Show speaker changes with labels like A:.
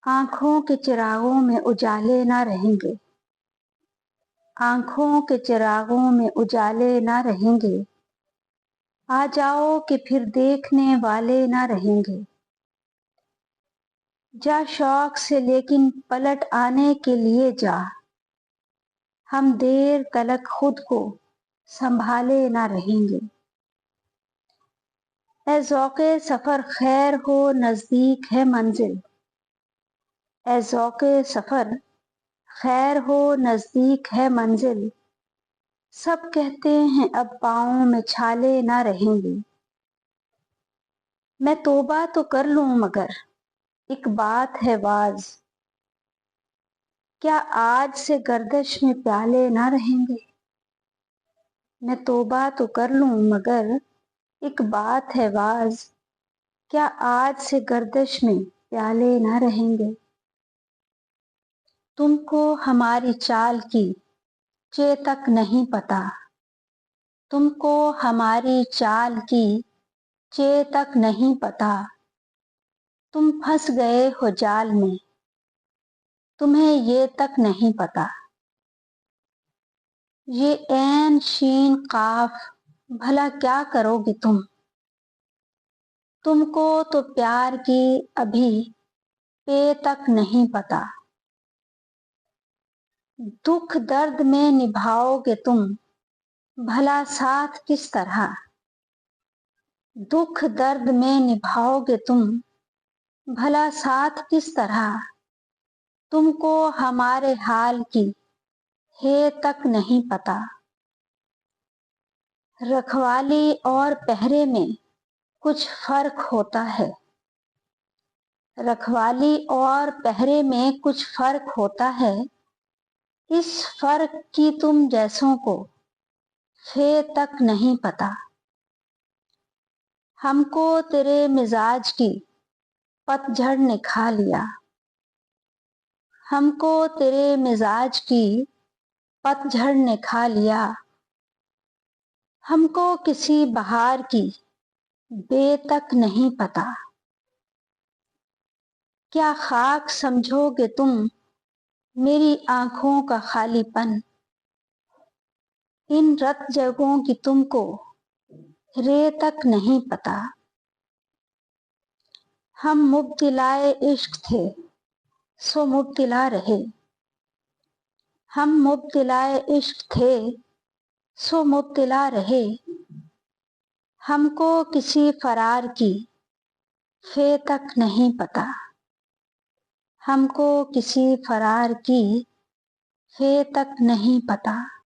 A: آنکھوں کے چراغوں میں اجالے نہ رہیں گے، آنکھوں کے چراغوں میں اجالے نہ رہیں گے، آ جاؤ کہ پھر دیکھنے والے نہ رہیں گے۔ جا شوق سے لیکن پلٹ آنے کے لیے جا، ہم دیر تلک خود کو سنبھالے نہ رہیں گے۔ اے ذوق سفر خیر ہو نزدیک ہے منزل، اے ذوق سفر خیر ہو نزدیک ہے منزل، سب کہتے ہیں اب پاؤں میں چھالے نہ رہیں گے۔ میں توبہ تو کر لوں مگر ایک بات ہے باز، کیا آج سے گردش میں پیالے نہ رہیں گے۔ میں توبہ تو کر لوں مگر ایک بات ہے باز، کیا آج سے گردش میں پیالے نہ رہیں گے۔ تم کو ہماری چال کی چیتک نہیں پتا، تم کو ہماری چال کی چیتک نہیں پتا، تم پھنس گئے ہو جال میں تمہیں یہ تک نہیں پتا۔ یہ عین شین قاف بھلا کیا کرو گے تم کو تو پیار کی ابھی پے تک نہیں پتا۔ دکھ درد میں نبھاؤ گے تم بھلا ساتھ کس طرح، دکھ درد میں نبھاؤ گے تم بھلا ساتھ کس طرح، تم کو ہمارے حال کی ہے تک نہیں پتا۔ رکھوالی اور پہرے میں کچھ فرق ہوتا ہے، رکھوالی اور پہرے میں کچھ فرق ہوتا ہے، اس فرق کی تم جیسوں کو فے تک نہیں پتا۔ ہم کو تیرے مزاج کی پت جھڑ نے کھا لیا، ہم کو تیرے مزاج کی پت جھڑ نے کھا لیا، ہم کو کسی بہار کی بے تک نہیں پتا۔ کیا خاک سمجھو گے تم میری آنکھوں کا خالی پن، ان رت جگہوں کی تم کو رے تک نہیں پتا۔ ہم مبتلائے عشق تھے سو مبتلا رہے، ہم مبتلائے عشق تھے سو مبتلا رہے، ہم کو کسی فرار کی فے تک نہیں پتا، ہم کو کسی فرار کی فے تک نہیں پتا۔